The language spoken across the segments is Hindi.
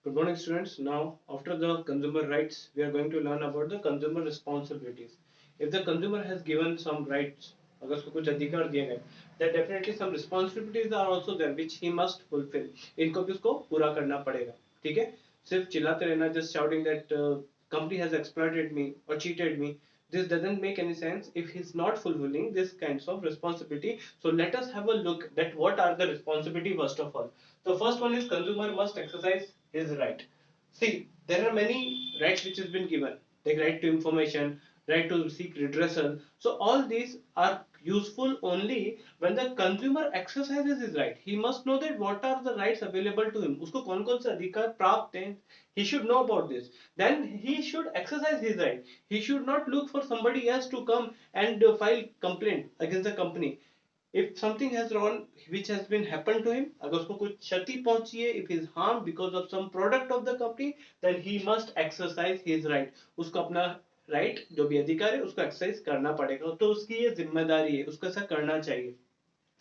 Good morning, students. Now, after the consumer rights, we are going to learn about the consumer responsibilities. If the consumer has given some rights, अगर उसको कुछ अधिकार दिए गए, then definitely some responsibilities are also there which he must fulfill. इनको भी उसको पूरा करना पड़ेगा, ठीक है? सिर्फ चिल्लाते रहना, just shouting that company has exploited me or cheated me. This doesn't make any sense if he's not fulfilling this kinds of responsibility. So let us have a look that what are the responsibility first of all. The first one is consumer must exercise his right. See, there are many rights which has been given, like right to information, right to seek redressal. So all these are useful only when the consumer exercises his right. He must know that what are the rights available to him. उसको कौन कौन से अधिकार प्राप्त हैं. He should know about this. Then he should exercise his right. He should not look for somebody else to come and file complaint against the company. If something has wrong which has been happened to him, अगर उसको कुछ क्षति पहुंची है, if he is harmed because of some product of the company, then he must exercise his right. उसको अपना right जो भी अधिकार है उसको एक्सरसाइज करना पड़ेगा, तो उसकी ये जिम्मेदारी है, उसको ऐसा करना चाहिए.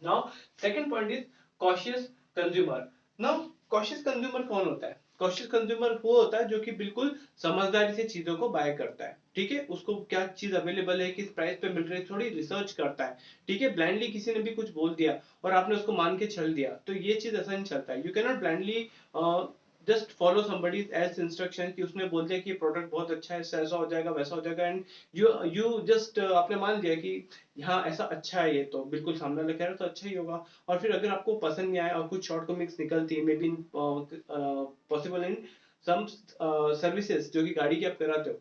Now second point is cautious consumer. Now cautious consumer कौन होता है? Cautious consumer वो होता है जो कि बिल्कुल समझदारी से चीजों को बाय करता है, ठीक है? उसको क्या चीज अवेलेबल है, किस प्राइस पे मिल रही है, थोड़ी रिसर्च करता है, ठीक है? ब्लाइंडली किसी ने भी कुछ बोल दिया और आपने उसको मान के चल दिया, तो ये चीज ऐसा नहीं चलता है. You can not blindly just follow somebody else instruction कि उसने बोल दिया कि ये प्रोडक्ट बहुत अच्छा है, ऐसा हो जाएगा वैसा हो जाएगा, एंड यू जस्ट आपने मान लिया कि हाँ ऐसा अच्छा है, ये तो बिल्कुल सामने वाला कह रहा है तो अच्छा ही होगा. और फिर अगर आपको पसंद नहीं आया और कुछ शॉर्ट कॉमिक्स निकलती है, may be possible in some services जो कि गाड़ी की आप कराते हो,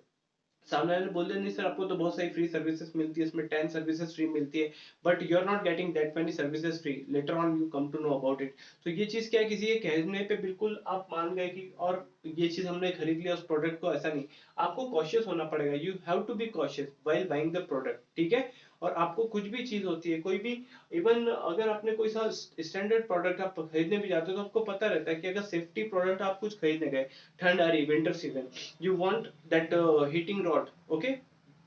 सामने वाले बोल दे नहीं सर आपको तो बहुत सारी फ्री सर्विसेज मिलती है, इसमें 10 सर्विसेज फ्री मिलती है, but you are not getting that many services free, later on you come to know about it. तो ये चीज क्या है, किसी के कहने पे बिल्कुल आप मान गए कि और ये चीज हमने खरीद लिया उस प्रोडक्ट को, ऐसा नहीं. आपको कॉशियस होना पड़ेगा. You have to be cautious while buying the product, ठीक है? और आपको कुछ भी चीज होती है, कोई भी, इवन अगर आपने कोई सा स्टैंडर्ड प्रोडक्ट आप खरीदने भी जाते हो तो आपको पता रहता है कि अगर सेफ्टी प्रोडक्ट आप कुछ खरीदने गए, ठंड आ रही, winter season, you want that heating rod, okay,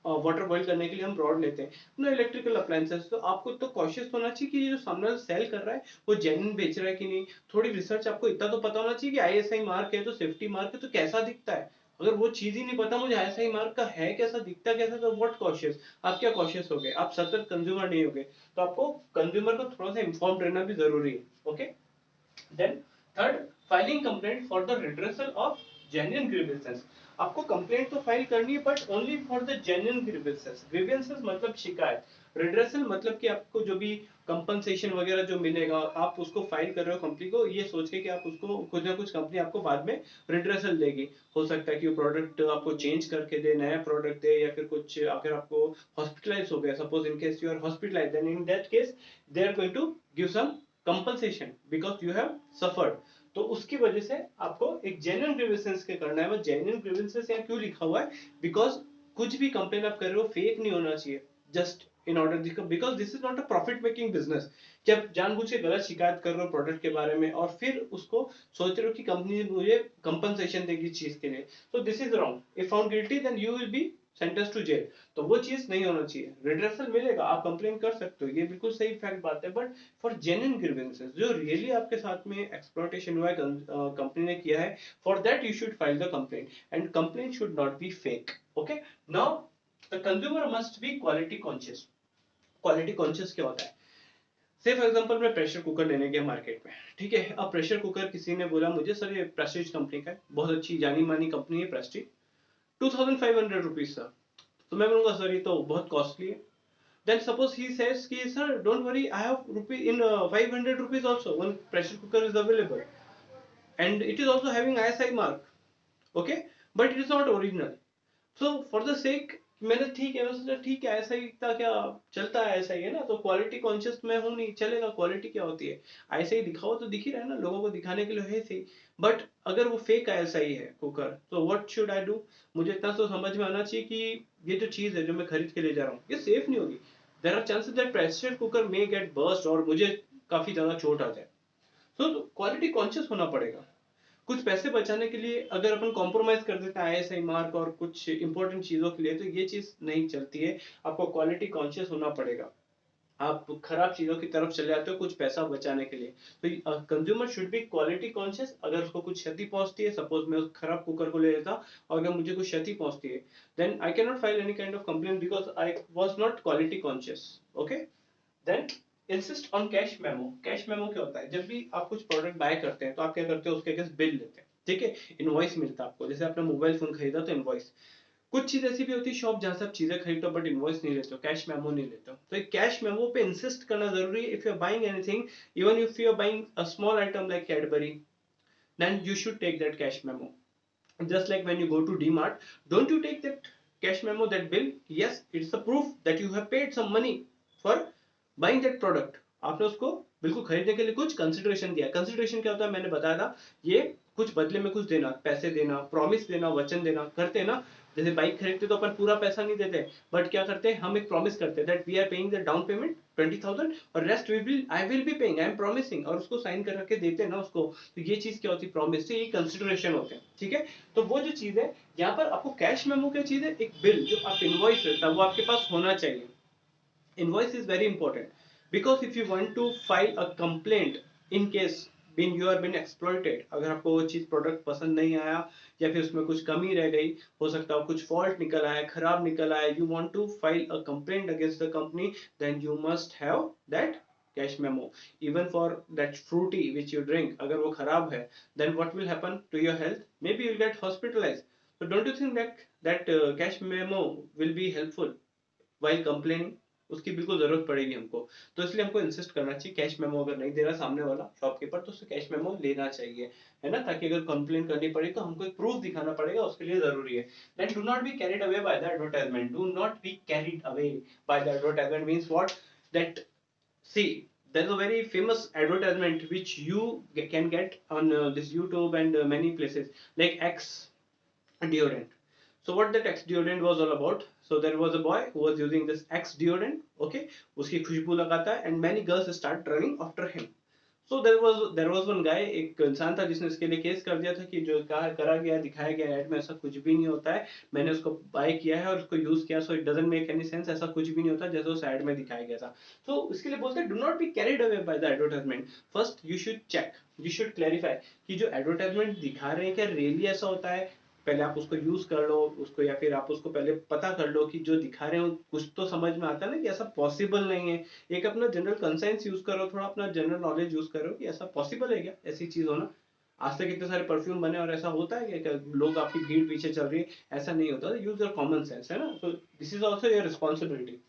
water boil करने के लिए हम रॉड लेते हैं ना, इलेक्ट्रिकल अप्लायंसेस, तो आपको तो कॉशियस होना चाहिए कि ये जो सामने वाला सेल कर रहा है वो जेन्युइन बेच रहा है कि नहीं. थोड़ी रिसर्च, आपको इतना तो पता होना चाहिए कि आईएसआई मार्क है तो सेफ्टी मार्क है तो कैसा दिखता है. अगर वो चीज ही नहीं पता मुझे आईएसआई मार्क का है कैसा दिखता कैसा, तो व्हाट कॉशियस. आप क्या कॉशियस हो गए, आप सतर्क कंज्यूमर नहीं हो गए. तो आपको कंज्यूमर को थोड़ा सा इन्फॉर्म रहना भी जरूरी है, okay. Then third, filing complaint for the redressal of genuine grievances. आपको कंप्लेंट तो फाइल करनी है but only for the genuine grievances. Grievances मतलब शिकायत, रिड्रेसल मतलब कि आपको जो भी कंपनसेशन वगैरह जो मिलेगा आप उसको फाइल कर रहे हो कंपनी को, ये सोच के कि आप उसको कुछ ना कुछ कंपनी आपको बाद में रिड्रेसल देगी. हो सकता है कि वो प्रोडक्ट आपको चेंज करके दे, नया प्रोडक्ट दे, या फिर कुछ अगर आपको हॉस्पिटलाइज हो गया, suppose in case you are hospitalize, then in that case they are going to give some compensation because you have suffered. तो उसकी वजह से आपको एक जेन्युइन ग्रीवेंसेस के करना है. वो जेन्युइन ग्रीवेंसेस यहाँ क्यों लिखा हुआ है, बिकॉज कुछ भी कंप्लेन आप कर रहे हो फेक नहीं होना चाहिए, just in order, because this is not a profit making business. कि आप जानबूझ के गलत शिकायत कर रहे हो प्रोडक्ट के बारे में और फिर उसको सोच रहे हो कि कंपनी मुझे कंपनसेशन देगी इस चीज के लिए, तो this is wrong. If found guilty then you will be sentence to jail. तो वो चीज नहीं होना चाहिए. रिड्रेसल मिलेगा, आप कंप्लेन कर सकते हो, ये बिल्कुल सही फैक्ट बात है, बट फॉर जेन्युइन ग्रीवेंसेस जो रियली आपके साथ में एक्सप्लॉयटेशन हुआ है, कंपनी ने किया है, for that you should file the complaint, and complaint should not be fake, okay. Now the consumer must be quality conscious. Quality conscious क्या होता है? से फॉर एग्जांपल मैं प्रेशर कुकर लेने गया मार्केट में, ठीक है? अब प्रेशर कुकर किसी ने बोला मुझे सर ये प्रेस्टीज कंपनी का है, बहुत अच्छी जानी मानी कंपनी है प्रेस्टीज, 2500 रुपीज सर. तो मैं बोलूंगा सर ये तो बहुत कॉस्टली है. Then suppose he says ki sir don't worry I have rupee in 500 rupees also one pressure cooker is available and it is also having ISI mark, okay, but it is not original. So for the sake मैंने ठीक है, मैं सोचा ठीक है ऐसा ही था क्या, चलता है ऐसा ही है ना, तो क्वालिटी कॉन्शियस मैं हूँ नहीं, चलेगा. क्वालिटी क्या होती है, ऐसा ही दिखाओ तो दिख ही रहा है ना, लोगों को दिखाने के लिए है सही. बट अगर वो फेक ऐसा ही है कुकर, तो व्हाट शुड आई डू? मुझे इतना तो समझ में आना चाहिए कि ये जो चीज है जो मैं खरीद के ले जा रहा हूँ ये सेफ नहीं होगी. There are chances that pressure cooker may get burst और मुझे काफी ज्यादा चोट आ जाए. तो क्वालिटी कॉन्शियस होना पड़ेगा. कुछ पैसे बचाने के लिए अगर अपन कॉम्प्रोमाइज कर देते हैं आईएसआई मार्क और कुछ इंपॉर्टेंट चीजों के लिए, तो ये चीज नहीं चलती है. आपको क्वालिटी कॉन्शियस होना पड़ेगा. आप खराब चीजों की तरफ चले जाते हो कुछ पैसा बचाने के लिए। तो consumer should be quality conscious. अगर उसको कुछ क्षति पहुंचती है, सपोज मैं उस खराब कुकर को ले लेता और अगर मुझे कुछ क्षति पहुंचती है, then I can not file any kind of complaint because I was not quality conscious. Okay, then insist on cash memo. Cash memo क्या होता है? जब भी आप कुछ प्रोडक्ट बाय करते हैं तो आप क्या करते हो, उसके अगेंस्ट बिल लेते हैं, ठीक है, इनवॉइस मिलता है आपको। जैसे आपने मोबाइल फोन खरीदा तो इनवॉइस। कुछ चीज ऐसी भी होती है शॉप जहां से आप चीजें खरीदते हो बट इनवॉइस नहीं लेते हो, कैश मेमो नहीं लेते हो। तो एक कैश मेमो पे इंसिस्ट करना जरूरी है। If you are buying anything, even if you are buying a small item like Cadbury, then you should take that cash memo. Just like when you go to DMart, don't you take that cash memo, that bill? Yes, it's a proof that you have paid some money for buying that product. आपने उसको बिल्कुल खरीदने के लिए कुछ कंसिडरेशन दिया। कंसिडरेशन क्या होता है? मैंने बताया था, ये कुछ बदले में कुछ देना, पैसे देना, प्रॉमिस देना, वचन देना करते हैं ना। जैसे बाइक खरीदते तो अपन पूरा पैसा नहीं देते, बट क्या करते हैं, हम एक प्रॉमिस करते हैं that we are paying the down payment 20,000 और rest I will be paying, I am promising, और उसको साइन कर के देते हैं ना उसको। तो ये चीज क्या होती है? प्रॉमिस। से ये कंसिडरेशन होते हैं, ठीक है। तो वो जो चीज है यहाँ पर, आपको कैश मेमो क्या चीज है? एक बिल जो आप इनवॉइस रहता है वो आपके पास होना चाहिए। Invoice is very important because if you want to file a complaint in case being you are been exploited, अगर आपको वो चीज प्रोडक्ट पसंद नहीं आया या फिर उसमें कुछ कमी रह गई, हो सकता है कुछ फॉल्ट निकल आया, खराब निकल आया, you want to file a complaint against the company, then you must have that cash memo. Even for that fruity which you drink, अगर वो खराब है, then what will happen to your health? Maybe you'll get hospitalized. So don't you think that cash memo will be helpful while complaining? उसकी बिल्कुल जरूरत पड़ेगी हमको। तो इसलिए हमको इंसिस्ट करना चाहिए, कैश मेमो अगर नहीं दे रहा सामने वाला शॉपकीपर तो उससे कैश मेमो लेना चाहिए, है ना, ताकि अगर कंप्लेन करनी पड़ी तो हमको एक प्रूफ दिखाना पड़ेगा, उसके लिए जरूरी है। Then do not be carried away by the advertisement. Do not be carried away by the advertisement means what? That, see, there's a very famous advertisement which you can get on this YouTube and many places, like X deodorant. So what that X deodorant was all about? So there was a boy who was using this X deodorant, okay, उसकी खुशबू लगाता है and many girls start running after him. So there was one guy, एक इंसान था जिसने इसके लिए केस कर दिया था कि जो करा गया, दिखाया गया ऐड में, ऐसा कुछ भी नहीं होता है, मैंने उसको बाय किया है और उसको यूज किया, so it doesn't make any sense, ऐसा कुछ भी नहीं होता जैसे उस ऐड में दिखाया गया था। तो इसके लिए बोलते हैं do not be carried away by the advertisement. First you should check, you should clarify कि जो एडवर्टाइजमेंट दिखा रहे हैं क्या रियली ऐसा होता है। पहले आप उसको यूज कर लो उसको, या फिर आप उसको पहले पता कर लो कि जो दिखा रहे हो कुछ तो समझ में आता है ना कि ऐसा पॉसिबल नहीं है। एक अपना जनरल कंसेंस यूज करो, थोड़ा अपना जनरल नॉलेज यूज करो कि ऐसा पॉसिबल है क्या ऐसी चीज होना। आज तक इतने सारे परफ्यूम बने और ऐसा होता है क्या लोग आपकी भीड़ पीछे चल रही है? ऐसा नहीं होता। यूज योर कॉमन सेंस, है ना। तो this is also your responsibility.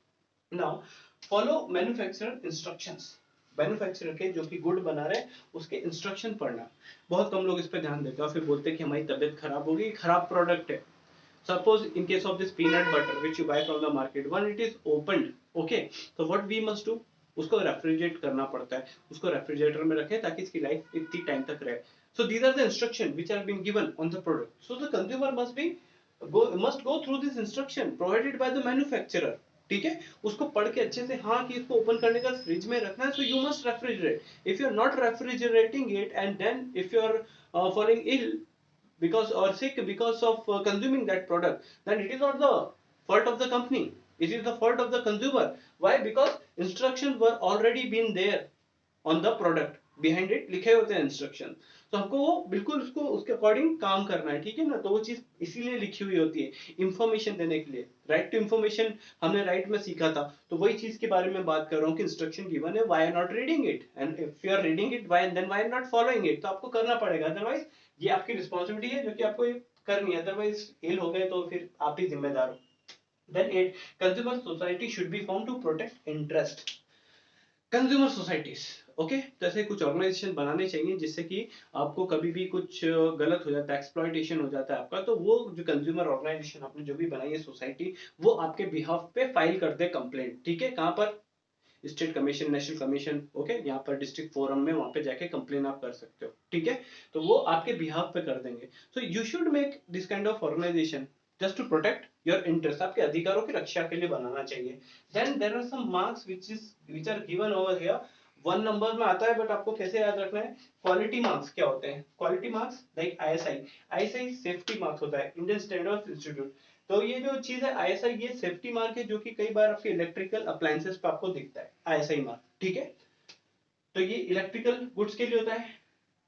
Now follow manufacturer instructions. Manufacturer के जो कि गुड बना रहे उसके इंस्ट्रक्शन पढ़ना। बहुत कम लोग इस पे ध्यान देते हैं और फिर बोलते हैं कि हमारी तबीयत खराब होगी, खराब प्रोडक्ट है। Suppose in case of this peanut butter which you buy from the market, when it is opened, okay, so what we must do, उसको रेफ्रिजरेट करना पड़ता है, उसको रेफ्रिजरेटर में रखें ताकि इसकी लाइफ इतनी टाइम तक रहे। So these are the instruction which are being given on the product. So the consumer must go through this instruction provided by the manufacturer. ठीक है, उसको पढ़ के अच्छे से, हाँ कि इसको ओपन करने का फ्रिज में रखना है, so you must refrigerate। If you are not refrigerating it and then if you are falling ill because or sick because of consuming that product, then it is not the fault of the company, it is the fault of the consumer. Why? Because instructions were already been there on the product, behind it लिखे होते हैं इंस्ट्रक्शन। तो हमको वो बिल्कुल उसको उसके अकॉर्डिंग काम करना है, ठीक है ना। तो वो चीज इसीलिए लिखी हुई होती है इंफॉर्मेशन देने के लिए। राइट टू इंफॉर्मेशन हमने राइट में सीखा था, तो वही चीज के बारे में बात कर रहा हूँ कि इंस्ट्रक्शन गिवन है, why not reading it, and if you are reading it why, then why not following it. तो आपको करना पड़ेगा, अदरवाइज ये आपकी रिस्पॉन्सिबिलिटी है जो कि आपको करनी है, अदरवाइज फेल हो गए तो फिर आप ही जिम्मेदार हो। Then 8, consumer society should be formed to protect interest. Consumer societies, okay, तो ऐसे कुछ ऑर्गेनाइजेशन बनाने चाहिए जिससे कि आपको कभी भी कुछ गलत हो जाता है, एक्सप्लॉइटेशन हो जाता है आपका, तो वो जो कंज्यूमर ऑर्गेनाइजेशन आपने जो भी बनाई है सोसाइटी, वो आपके बिहाफ पे फाइल कर दे कंप्लेंट। ठीक है, कहां पर? State commission, national commission, okay, यहाँ पर डिस्ट्रिक्ट फोरम में वहां पे जाके कंप्लेन आप कर सकते हो। ठीक है, तो वो आपके बिहाफ पे कर देंगे। So you should make this kind of organization just to protect your interest, आपके अधिकारों की रक्षा के लिए बनाना चाहिए। Then there are some marks which are given over here one number में आता है, बट आपको कैसे याद रखना है। क्वालिटी मार्क्स क्या होते हैं, quality marks like ISI, ISI safety marks होता है, इंडियन स्टैंडर्ड इंस्टीट्यूट। तो ये जो चीज है आईएसआई, ये सेफ्टी मार्क है, जो कि कई बार आपके इलेक्ट्रिकल अप्लायंसेस पे आपको दिखता है आईएसआई मार्क, ठीक है। तो ये इलेक्ट्रिकल गुड्स के लिए होता है,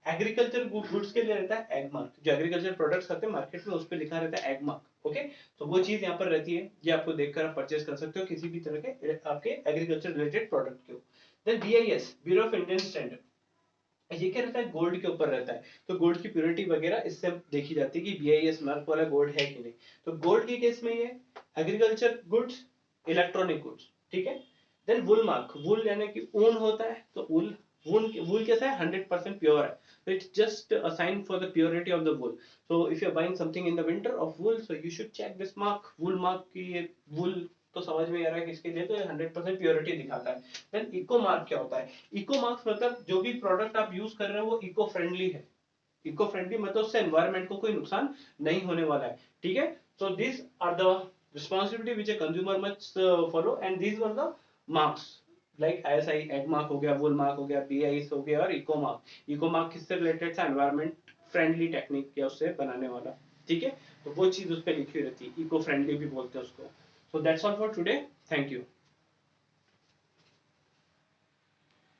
एग्रीकल्चर गुड्स के लिए रहता है एग मार्क, जो एग्रीकल्चर प्रोडक्ट्स आते हैं मार्केट में उस पर लिखा रहता है एग मार्क, ओके। तो वो चीज यहाँ पर रहती है, ये आपको देखकर आप परचेज कर सकते हो किसी भी तरह के आपके एग्रीकल्चर रिलेटेड प्रोडक्ट के। Then BIS, bureau of Indian standard, ये क्या रहता है, गोल्ड के ऊपर रहता है। तो गोल्ड की प्योरिटी वगैरह इससे देखी जाती है कि बीआईएस मार्क वाला गोल्ड है कि नहीं। तो गोल्ड के केस में ये एग्रीकल्चर गुड्स, इलेक्ट्रॉनिक गुड्स, ठीक है। देन वुल मार्क, वुल यानी कि ऊन होता है, तो वुल, वुल कैसा है, 100% प्योर है। So it's just a sign for the purity of the wool. So if you're buying something in the winter of wool, so you should check this mark, wool mark की ये wool तो समझ में आ रहा है किसके लिए, तो 100% प्योरिटी दिखाता है। देन इको मार्क क्या होता है, इको मार्क्स मतलब जो भी प्रोडक्ट आप यूज कर रहे हो वो इको फ्रेंडली है। इको फ्रेंडली मतलब उससे एनवायरमेंट को कोई नुकसान नहीं होने वाला है, ठीक है। So this are the responsibility which a consumer must follow, and these were the marks like ISI Agmark हो गया, वुल मार्क हो गया, बीआईएस हो गया और इको मार्क। इको मार्क किससे रिलेटेड था, एनवायरमेंट फ्रेंडली टेक्निक या उससे बनाने वाला, ठीक है। तो वो चीज उस पर लिखी रहती है, इको फ्रेंडली भी बोलते हैं उसको। So that's all for today, thank you.